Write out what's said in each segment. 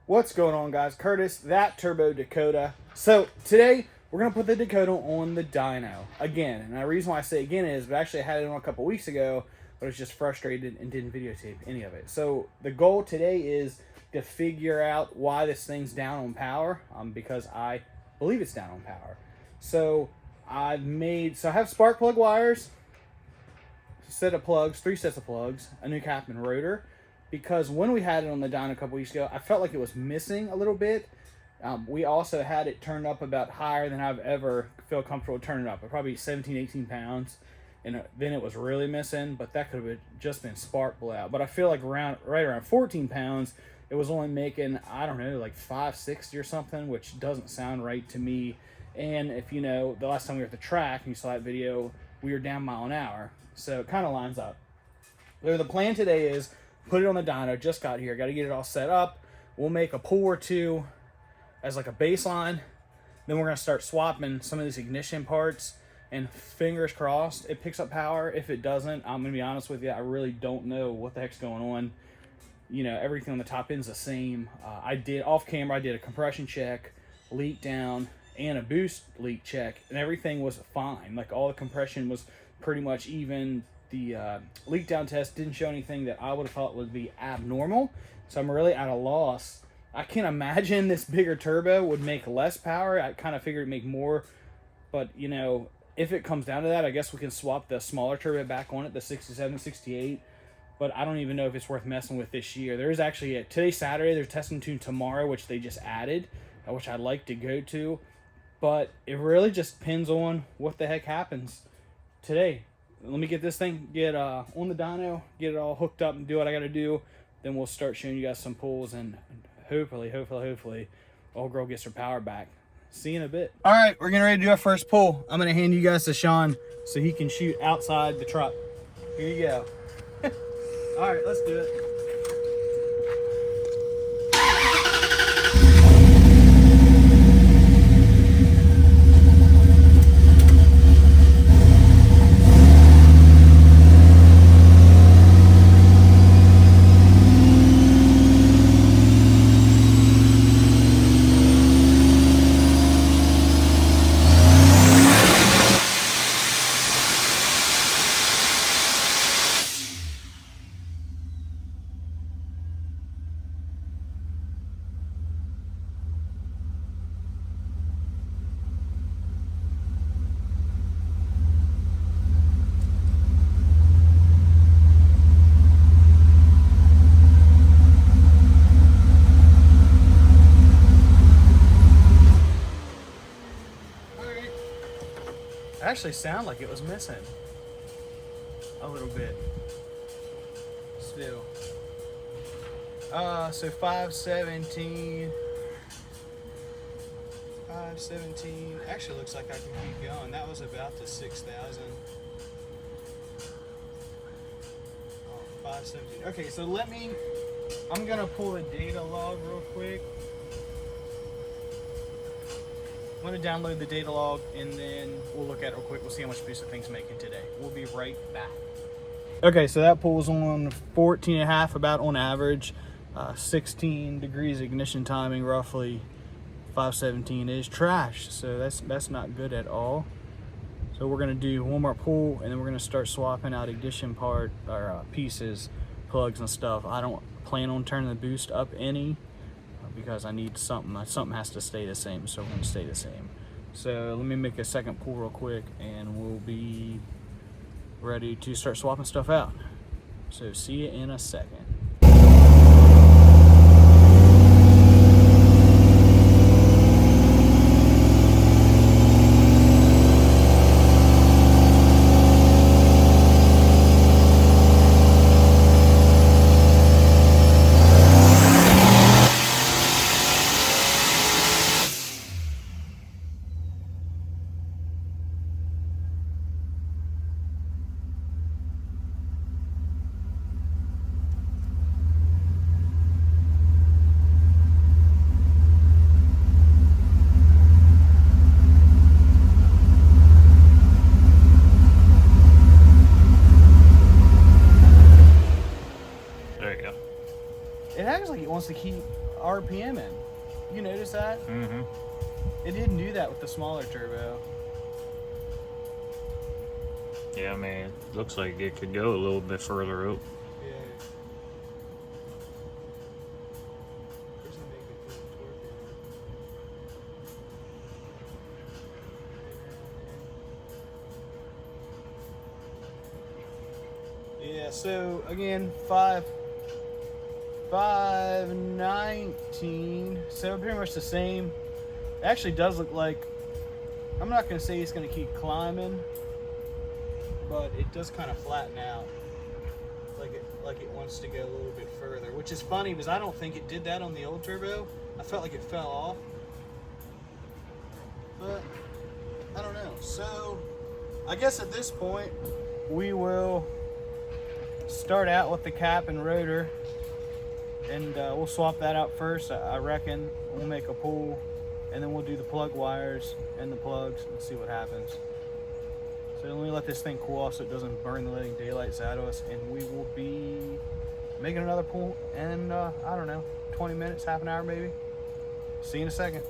What's going on, guys? Curtis, Thatturbodakota. So today we're gonna put the Dakota on the dyno again, and the reason why I say again is, but actually I had it on a couple weeks ago, but I was just frustrated and didn't videotape any of it. So the goal today is to figure out why this thing's down on power, because I believe it's down on power. So I have spark plug wires, set of plugs, 3 sets of plugs, a new cap and rotor. Because when we had it on the dyno a couple weeks ago, I felt like it was missing a little bit. We also had it turned up about higher than I've ever felt comfortable turning it up. Probably 17, 18 pounds. And then it was really missing, but that could have just been spark blowout. But I feel like right around 14 pounds, it was only making, I don't know, like 560 or something, which doesn't sound right to me. And if you know, the last time we were at the track and you saw that video, we were down mile an hour. So it kind of lines up. So the plan today is put it on the dyno. Just got here. Got to get it all set up. We'll make a pull or two as like a baseline. Then we're going to start swapping some of these ignition parts. And fingers crossed, it picks up power. If it doesn't, I'm going to be honest with you, I really don't know what the heck's going on. You know, everything on the top end's the same. I did, off camera, I did a compression check, leak down, and a boost leak check. And everything was fine. Like all the compression was pretty much even. The leak down test didn't show anything that I would have thought would be abnormal, so I'm really at a loss. I can't imagine this bigger turbo would make less power. I kind of figured it'd make more, but you know, if it comes down to that, I guess we can swap the smaller turbo back on it, the 67, 68, but I don't even know if it's worth messing with this year. There's actually today's Saturday, they're testing tune tomorrow, which they just added, which I'd like to go to, but it really just depends on what the heck happens today. Let me get this thing, get on the dyno, get it all hooked up and do what I got to do. Then we'll start showing you guys some pulls, and hopefully, old girl gets her power back. See you in a bit. All right, we're getting ready to do our first pull. I'm going to hand you guys to Sean so he can shoot outside the truck. Here you go. All right, let's do it. Actually sound like it was missing a little bit still. So 517 actually looks like I can keep going. That was about the 6,000. 517. Okay, so I'm gonna pull the data log real quick. I'm going to download the data log and then we'll look at it real quick. We'll see how much boost the thing's making today. We'll be right back. Okay, so that pulls on 14.5 about on average. 16 degrees ignition timing, roughly. 517 is trash, so that's not good at all. So we're going to do one more pull and then we're going to start swapping out ignition part or pieces, plugs and stuff. I don't plan on turning the boost up any, because I need something has to stay the same, so we're going to stay the same. So let me make a second pull real quick and we'll be ready to start swapping stuff out. So see you in a second. RPM in. You notice that? Mm-hmm. It didn't do that with the smaller turbo. Yeah, I mean, it looks like it could go a little bit further up. Yeah. Yeah, so again, 519. So pretty much the same. It actually does look like, I'm not going to say it's going to keep climbing, but it does kind of flatten out. Like it wants to go a little bit further, which is funny because I don't think it did that on the old turbo. I felt like it fell off. But I don't know. So I guess at this point we will start out with the cap and rotor, and we'll swap that out first. I reckon we'll make a pull, and then we'll do the plug wires and the plugs and see what happens. So let me let this thing cool off so it doesn't burn the living daylights out of us, and we will be making another pull in I don't know, 20 minutes, half an hour maybe. See you in a second.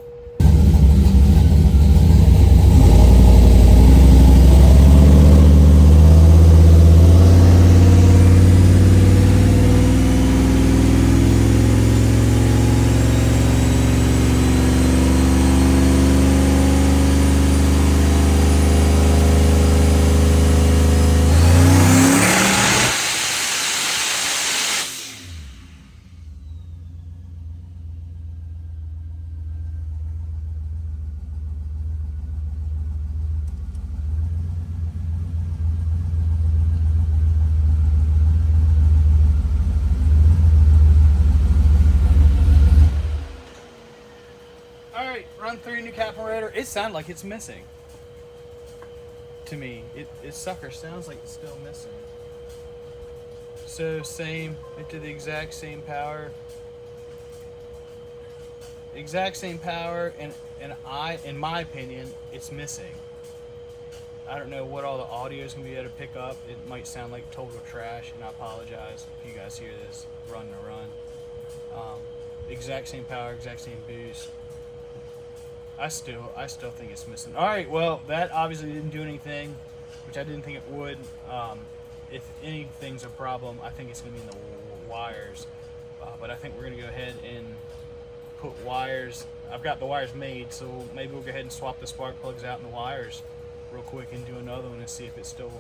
Run through new cap and rotor. It sounds like it's missing. To me, it sucker sounds like it's still missing. So same, it did the exact same power. Exact same power, and in my opinion, it's missing. I don't know what all the audio is gonna be able to pick up. It might sound like total trash, and I apologize if you guys hear this run to run. Exact same power, exact same boost. I still think it's missing. All right, well, that obviously didn't do anything, which I didn't think it would. If anything's a problem, I think it's going to be in the wires. But I think we're going to go ahead and put wires. I've got the wires made, so maybe we'll go ahead and swap the spark plugs out in the wires real quick and do another one and see if it still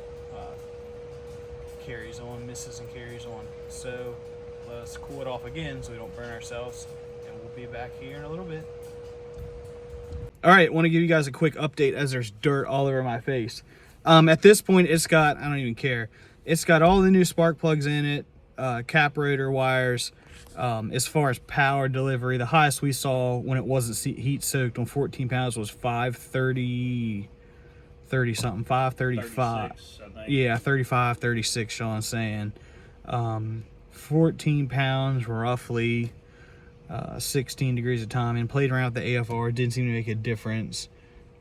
carries on, misses and carries on. So let's cool it off again so we don't burn ourselves, and we'll be back here in a little bit. All right, want to give you guys a quick update as there's dirt all over my face. At this point, it's got, I don't even care. It's got all the new spark plugs in it, cap rotor wires. As far as power delivery, the highest we saw when it wasn't heat soaked on 14 pounds was 530 something, 535. Yeah, 35, 36, Sean's saying. 14 pounds roughly. 16 degrees of time, and played around with the AFR. Didn't seem to make a difference.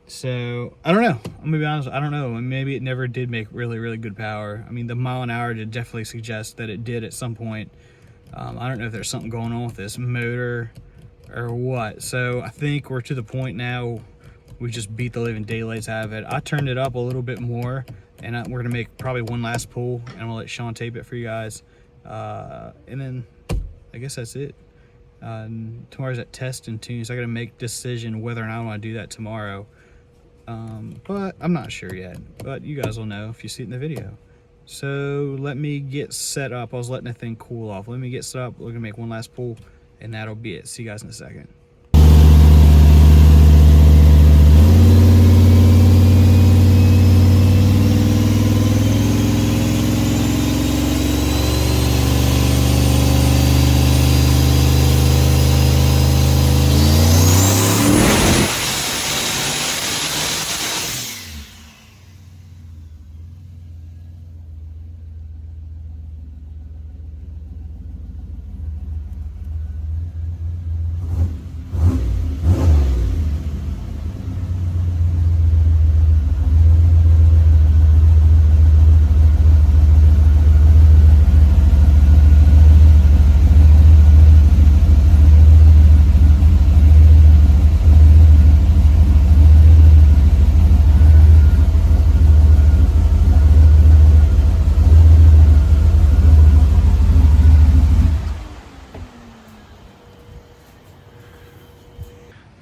So I don't know, I'm gonna be honest, I don't know. Maybe it never did make really good power. I mean, the mile an hour did definitely suggest that it did at some point. I don't know if there's something going on with this motor or what. So I think we're to the point now we just beat the living daylights out of it. I turned it up a little bit more, and we're gonna make probably one last pull, and I'm gonna let Sean tape it for you guys, and then I guess that's it. Tomorrow's at test and tune, so I gotta make decision whether or not I want to do that tomorrow. But I'm not sure yet, but you guys will know if you see it in the video. So let me get set up. I was letting the thing cool off. Let me get set up. We're gonna make one last pull, and that'll be it. See you guys in a second.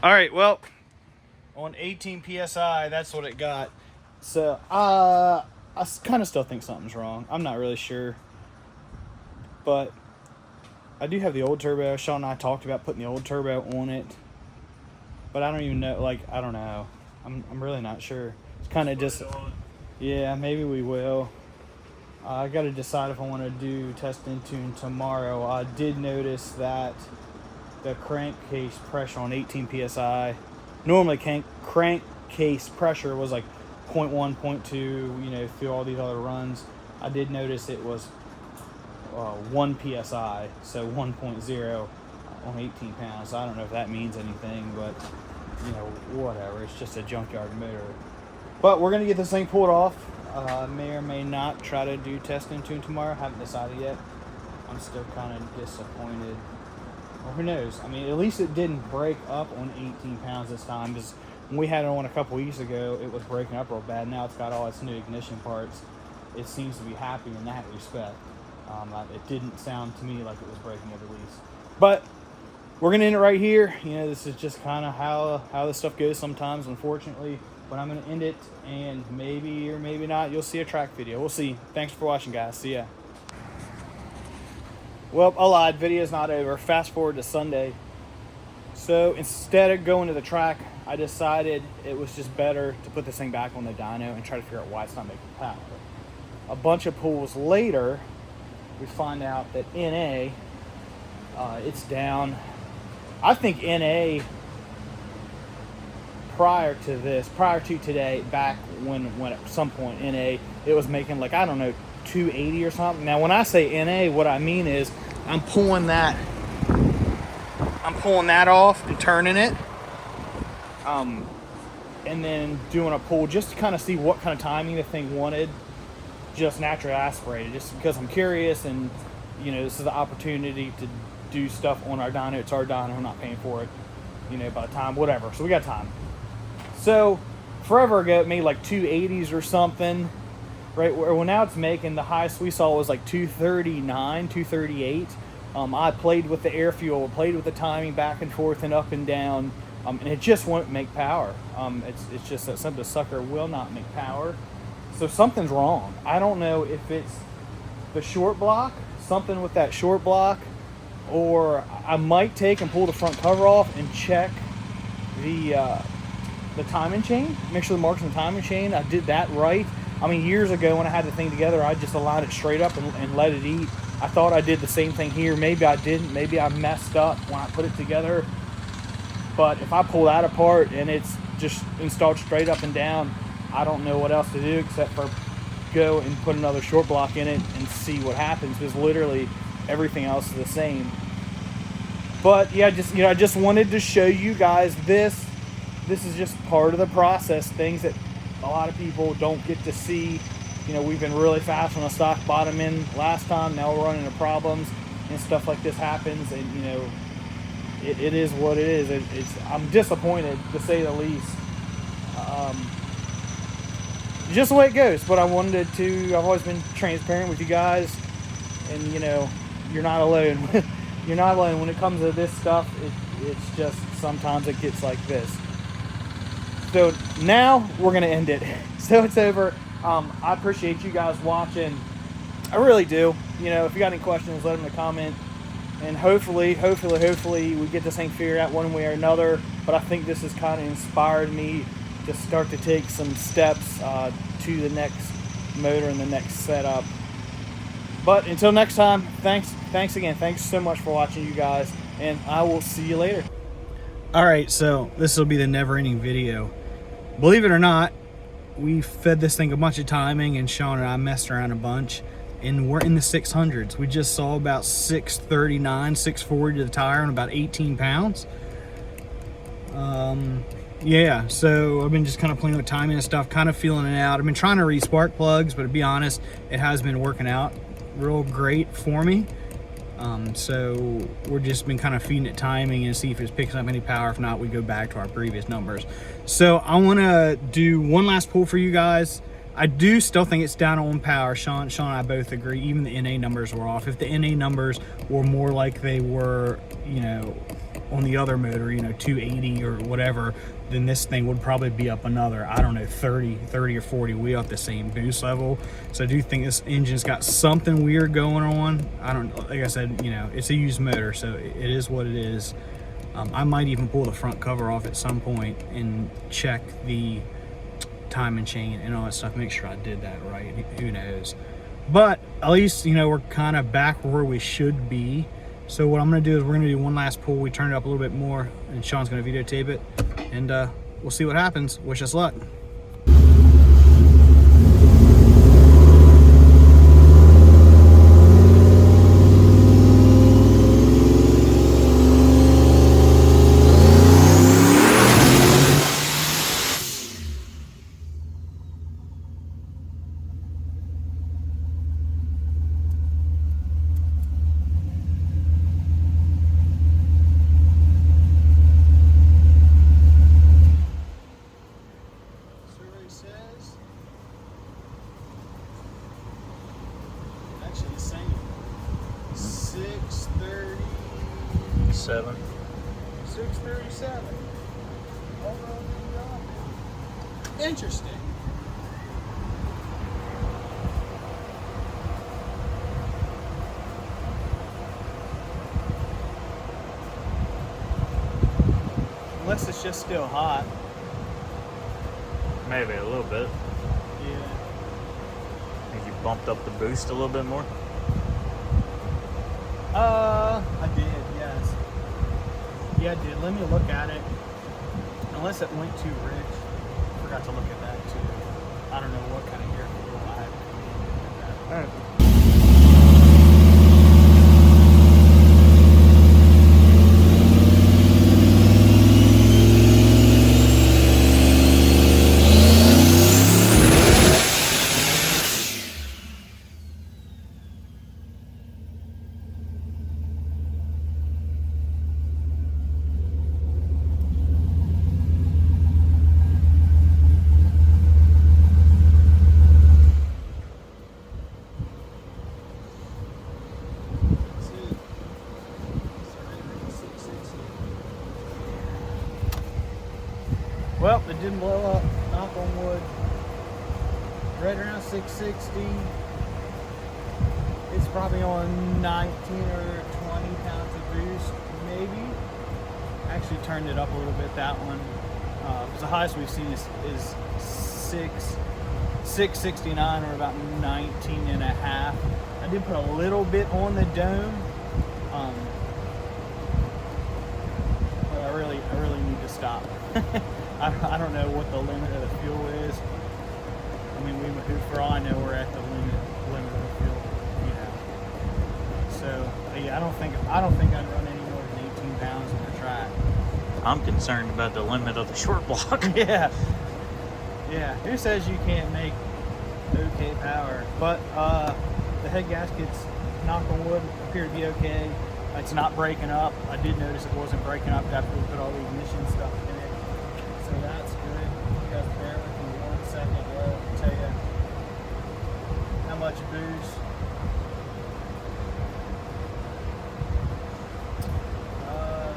All right, well, on 18 psi, that's what it got. So I kind of still think something's wrong. I'm not really sure, but I do have the old turbo. Sean and I talked about putting the old turbo on it, but I don't even know. Like, I don't know. I'm really not sure. It's kind of just, yeah, maybe we will. I got to decide if I want to do test and tune tomorrow. I did notice that the crankcase pressure on 18 psi, normally crankcase pressure was like 0.1, 0.2, you know, through all these other runs. I did notice it was 1 psi, so 1.0 on 18 pounds. I don't know if that means anything, but you know, whatever. It's just a junkyard motor. But we're gonna get this thing pulled off. May or may not try to do test and tune tomorrow. Haven't decided yet. I'm still kind of disappointed. Or who knows? I mean, at least it didn't break up on 18 pounds this time, because when we had it on a couple weeks ago, it was breaking up real bad. Now it's got all its new ignition parts. It seems to be happy in that respect. It didn't sound to me like it was breaking up at least. But we're going to end it right here. You know, this is just kind of how this stuff goes sometimes, unfortunately. But I'm going to end it, and maybe or maybe not, you'll see a track video. We'll see. Thanks for watching, guys. See ya. Well, I lied. Video's not over. Fast forward to Sunday. So instead of going to the track, I decided it was just better to put this thing back on the dyno and try to figure out why it's not making power. A bunch of pulls later, we find out that NA, it's down. I think NA prior to today, back when at some point NA, it was making like, I don't know, 280 or something. Now when I say NA, what I mean is I'm pulling that off and turning it, and then doing a pull just to kind of see what kind of timing the thing wanted, just naturally aspirated, just because I'm curious, and you know, this is the opportunity to do stuff on our dyno. It's our dyno, I'm not paying for it, you know, by the time, whatever, so we got time. So forever ago it made like 280s or something, right? Well, now it's making, the highest we saw was like 239, 238. I played with the air fuel, played with the timing back and forth and up and down, and it just won't make power. It's just that simple. The sucker will not make power. So something's wrong. I don't know if it's the short block, something with that short block, or I might take and pull the front cover off and check the timing chain, make sure the marks on the timing chain, I did that right. I mean, years ago when I had the thing together, I just aligned it straight up and let it eat. I thought I did the same thing here. Maybe I didn't. Maybe I messed up when I put it together. But if I pull that apart and it's just installed straight up and down, I don't know what else to do except for go and put another short block in it and see what happens, because literally everything else is the same. But yeah, I just wanted to show you guys this. This is just part of the process, things that a lot of people don't get to see. You know, we've been really fast on a stock bottom in last time. Now we're running into problems and stuff like this happens, and you know, it is what it is. I'm disappointed, to say the least. Just the way it goes. But I wanted to. I've always been transparent with you guys, and you know, you're not alone. You're not alone when it comes to this stuff. It's just sometimes it gets like this. So now we're going to end it. So it's over. I appreciate you guys watching. I really do. You know, if you got any questions, let them in the comment. And hopefully we get this thing figured out one way or another. But I think this has kind of inspired me to start to take some steps to the next motor and the next setup. But until next time, thanks again. Thanks so much for watching, you guys. And I will see you later. All right, so this will be the never-ending video. Believe it or not, we fed this thing a bunch of timing, and Sean and I messed around a bunch, and we're in the 600s. We just saw about 639, 640 to the tire on about 18 pounds. Yeah, so I've been just kind of playing with timing and stuff, kind of feeling it out. I've been trying to read spark plugs, but to be honest, it has been working out real great for me. So we're just been kind of feeding it timing and see if it's picking up any power. If not, we go back to our previous numbers. So I want to do one last pull for you guys. I do still think it's down on power. Sean and I both agree. Even the NA numbers were off. If the NA numbers were more like they were, you know, on the other motor, you know, 280 or whatever, then this thing would probably be up another, I don't know, 30 or 40 wheel at the same boost level. So I do think this engine's got something weird going on. I don't, like I said, you know, it's a used motor, so it is what it is. I might even pull the front cover off at some point and check the timing chain and all that stuff, make sure I did that right. Who knows? But at least, you know, we're kind of back where we should be. So what I'm going to do is we're going to do one last pull. We turn it up a little bit more, and Sean's going to videotape it, and we'll see what happens. Wish us luck. Actually, same. 637. 637. Interesting. Unless it's just still hot. Maybe a little bit. Yeah. Think you bumped up the boost a little bit more? I did, yes. Yeah, I did. Let me look at it. Unless it went too rich. Forgot to look at that too. I don't know what kind of air fuel I had to look at that. All right. Well, it didn't blow up, knock on wood. Right around 660. It's probably on 19 or 20 pounds of boost, maybe. Actually turned it up a little bit, that one. Because the highest we've seen is 669, or about 19 and a half. I did put a little bit on the dome. But I really need to stop. I don't know what the limit of the fuel is. I mean, for all I know, we're at the limit of the fuel, you know. So yeah, I don't think I'd run any more than 18 pounds on the track. I'm concerned about the limit of the short block. Yeah. Who says you can't make okay power? But the head gaskets, knock on wood, appear to be okay. It's not breaking up. I did notice it wasn't breaking up after we put all the ignition stuff in it. So that's good. You guys bear with me 1 second. I'll tell you how much boost.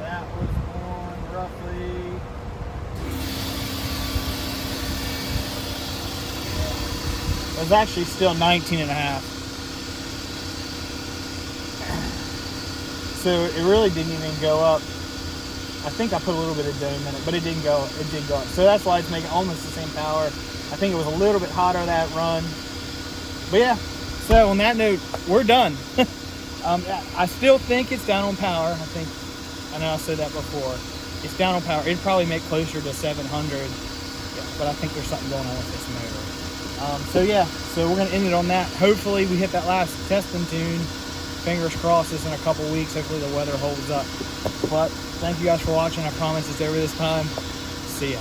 That was on roughly. It was actually still 19 and a half. So it really didn't even go up. I think I put a little bit of dome in it, but it didn't go. It did go up. So that's why it's making almost the same power. I think it was a little bit hotter that run. But yeah. So on that note, we're done. I still think it's down on power. I know I said that before. It's down on power. It'd probably make closer to 700. Yeah, but I think there's something going on with this motor. So yeah. So we're gonna end it on that. Hopefully we hit that last testing tune. Fingers crossed this in a couple weeks. Hopefully the weather holds up. But thank you guys for watching. I promise it's over this time. See ya.